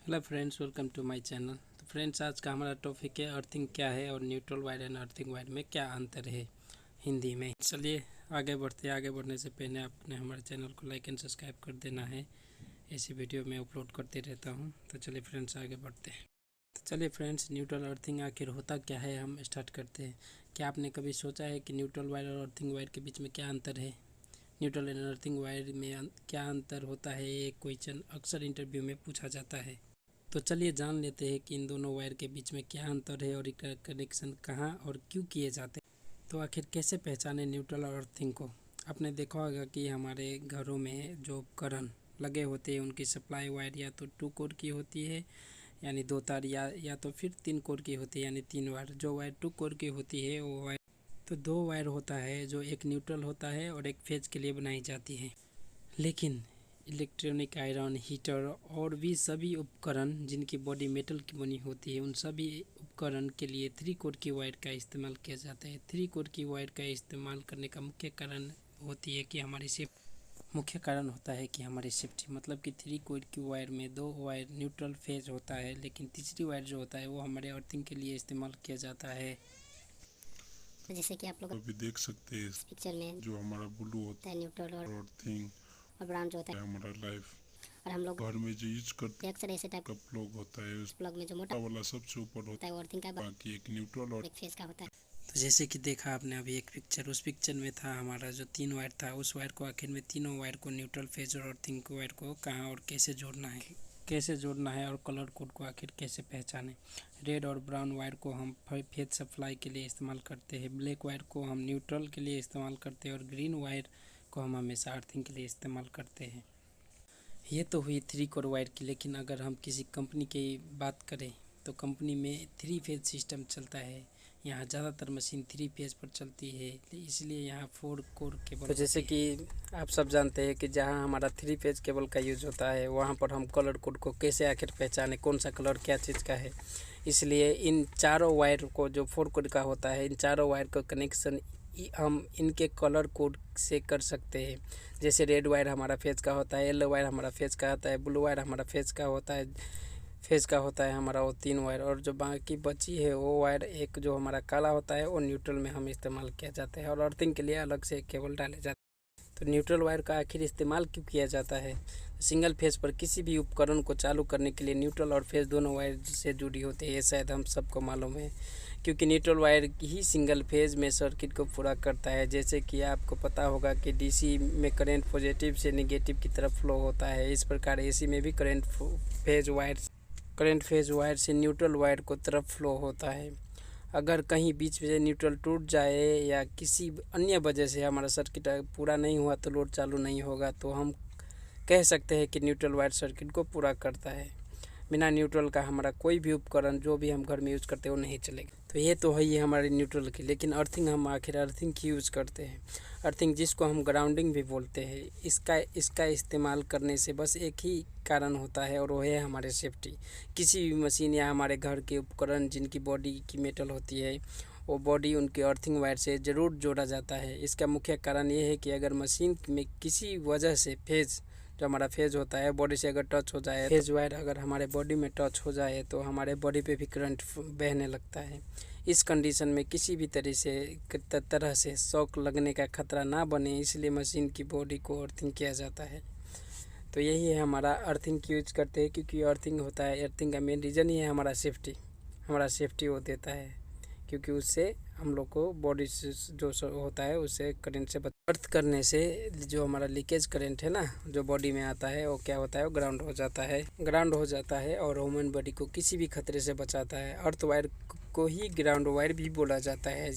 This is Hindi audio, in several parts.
Hello friends, welcome to my channel. तो फ्रेंड्स, आज का हमारा टॉपिक है अर्थिंग क्या है और neutral wire and earthing wire में क्या अंतर है हिंदी में। चलिए आगे बढ़ते हैं। आगे बढ़ने से पहले आपने हमारे चैनल को लाइक एंड सब्सक्राइब कर देना है। ऐसी वीडियो मैं अपलोड करते रहता हूँ। तो चलिए फ्रेंड्स, आगे बढ़ते हैं। तो चलिए फ्रेंड्स, न्यूट्रल अर्थिंग आखिर होता क्या है, हम स्टार्ट करते हैं। क्या आपने कभी सोचा है कि न्यूट्रल वायर और अर्थिंग वायर के बीच में क्या अंतर है? न्यूट्रल एंड अर्थिंग वायर में क्या अंतर होता है? ये क्वेश्चन अक्सर इंटरव्यू में पूछा जाता है। तो चलिए जान लेते हैं कि इन दोनों वायर के बीच में क्या अंतर है और इनका कनेक्शन कहाँ और क्यों किए जाते हैं। तो आखिर कैसे पहचाने न्यूट्रल और अर्थिंग को? आपने देखा होगा कि हमारे घरों में जो उपकरण लगे होते हैं उनकी सप्लाई वायर या तो 2 कोर की होती है यानी 2 तार, या तो फिर 3 कोर की होती है यानी 3 वायर। जो वायर 2 कोर की होती है वो वायर तो 2 वायर होता है, जो एक न्यूट्रल होता है और एक फेज के लिए बनाई जाती है। लेकिन इलेक्ट्रॉनिक आयरन, हीटर और भी सभी उपकरण जिनकी बॉडी मेटल की बनी होती है, उन सभी उपकरण के लिए 3 कोर की वायर का इस्तेमाल किया जाता है। 3 कोर की वायर का इस्तेमाल करने का मुख्य कारण होती है कि मुख्य कारण होता है कि हमारी सेफ्टी, मतलब कि 3 कोर की वायर में 2 वायर न्यूट्रल फेज होता है, लेकिन तीसरी वायर जो होता है वो हमारे अर्थिंग के लिए इस्तेमाल किया जाता है। तो जैसे कि आप लोग अभी देख सकते हैं इस पिक्चर में जो हमारा ब्लू होता है न्यूट्रल और है अर्थिंग ब्राउन जो होता है, हमारा लाइफ और हम लोग घर में जो यूज करते अक्सर ऐसे टाइप का प्लग होता है, उस प्लग में जो मोटा वाला सबसे ऊपर होता होता है वो अर्थिंग का है, बाकी एक न्यूट्रल और एक फेस का होता है। तो जैसे कि देखा आपने अभी एक पिक्चर, उस पिक्चर में था हमारा जो 3 वायर था, उस वायर को आखिर में तीनों वायर को न्यूट्रल फेज और अर्थिंग वायर को कहाँ और कैसे जोड़ना है और कलर कोड को आखिर कैसे पहचाने। रेड और ब्राउन वायर को हम फेज सप्लाई के लिए इस्तेमाल करते हैं, ब्लैक वायर को हम न्यूट्रल के लिए इस्तेमाल करते हैं और ग्रीन वायर को हम हमेशा अर्थिंग के लिए इस्तेमाल करते हैं। ये तो हुई 3 कोर वायर की। लेकिन अगर हम किसी कंपनी की बात करें तो कंपनी में 3 फेज सिस्टम चलता है। यहाँ ज़्यादातर मशीन 3 फेज पर चलती है, इसलिए यहाँ 4 कोर केबल। तो जैसे कि आप सब जानते हैं कि जहाँ हमारा 3 फेज केबल का यूज होता है वहाँ पर हम कलर कोड को कैसे आखिर पहचाने, कौन सा कलर क्या चीज़ का है। इसलिए इन चारों वायर को, जो 4 कोर का होता है, इन चारों वायर का कनेक्शन हम इनके कलर कोड से कर सकते हैं। जैसे रेड वायर हमारा फेज का होता है, येलो वायर हमारा फेज का होता है, ब्लू वायर हमारा फेज का होता है हमारा वो 3 वायर, और जो बाकी बची है वो वायर एक जो हमारा काला होता है वो न्यूट्रल में हम इस्तेमाल किया जाता है और अर्थिंग के लिए अलग से केबल डाले जाते हैं। तो न्यूट्रल वायर का आखिर इस्तेमाल क्यों किया जाता है? सिंगल फेज पर किसी भी उपकरण को चालू करने के लिए न्यूट्रल और फेज दोनों वायर से जुड़ी होती है, ये शायद हम सबको मालूम है, क्योंकि न्यूट्रल वायर ही सिंगल फेज में सर्किट को पूरा करता है। जैसे कि आपको पता होगा कि डीसी में करंट पॉजिटिव से नेगेटिव की तरफ फ्लो होता है, इस प्रकार एसी में भी करंट फेज वायर से न्यूट्रल वायर को तरफ फ्लो होता है। अगर कहीं बीच में न्यूट्रल टूट जाए या किसी अन्य वजह से हमारा सर्किट पूरा नहीं हुआ तो लोड चालू नहीं होगा, तो हम कह सकते हैं कि न्यूट्रल वायर सर्किट को पूरा करता है। बिना न्यूट्रल का हमारा कोई भी उपकरण जो भी हम घर में यूज़ करते हैं वो नहीं चलेगा। तो ये तो है ही हमारे न्यूट्रल की। लेकिन अर्थिंग हम आखिर अर्थिंग की यूज़ करते हैं। अर्थिंग जिसको हम ग्राउंडिंग भी बोलते हैं, इसका इस्तेमाल करने से बस एक ही कारण होता है और वो है हमारे सेफ्टी। किसी भी मशीन या हमारे घर के उपकरण जिनकी बॉडी की मेटल होती है, वो बॉडी उनके अर्थिंग वायर से ज़रूर जोड़ा जाता है। इसका मुख्य कारण ये है कि अगर मशीन में किसी वजह से फेज, जो हमारा फेज होता है, बॉडी से अगर टच हो जाए, फेज वायर अगर हमारे बॉडी में टच हो जाए तो हमारे बॉडी पे भी करंट बहने लगता है। इस कंडीशन में किसी भी तरह से शॉक लगने का खतरा ना बने, इसलिए मशीन की बॉडी को अर्थिंग किया जाता है। तो यही है हमारा अर्थिंग की यूज करते हैं, क्योंकि अर्थिंग होता है, अर्थिंग का मेन रीज़न ही है हमारा सेफ्टी वो देता है, क्योंकि उससे हम लोग को बॉडी से जो होता है उससे करंट से अर्थ करने से जो हमारा लीकेज करंट है ना, जो बॉडी में आता है, वो क्या होता है, वो ग्राउंड हो जाता है और ह्यूमन बॉडी को किसी भी खतरे से बचाता है। अर्थ वायर को ही ग्राउंड वायर भी बोला जाता है,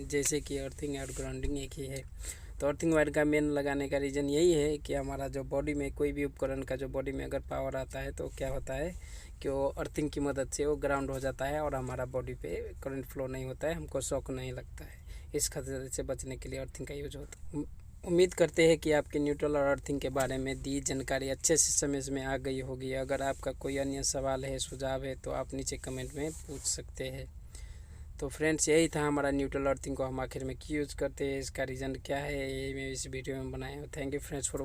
जैसे कि अर्थिंग और ग्राउंडिंग एक ही है। तो अर्थिंग वायर का मेन लगाने का रीज़न यही है कि हमारा जो बॉडी में कोई भी उपकरण का जो बॉडी में अगर पावर आता है तो क्या होता है कि वो अर्थिंग की मदद से वो ग्राउंड हो जाता है और हमारा बॉडी पे करंट फ्लो नहीं होता है, हमको शॉक नहीं लगता है। इस खतरे से बचने के लिए अर्थिंग का यूज होता है। उम्मीद करते हैं कि आपके न्यूट्रल और अर्थिंग के बारे में दी जानकारी अच्छे से समझ में आ गई होगी। अगर आपका कोई अन्य सवाल है, सुझाव है, तो आप नीचे कमेंट में पूछ सकते हैं। तो फ्रेंड्स, यही था हमारा न्यूट्रल अर्थिंग को हम आखिर में क्यों यूज़ करते हैं, इसका रीज़न क्या है, ये मैं इस वीडियो में बनाया हूँ। Thank you friends for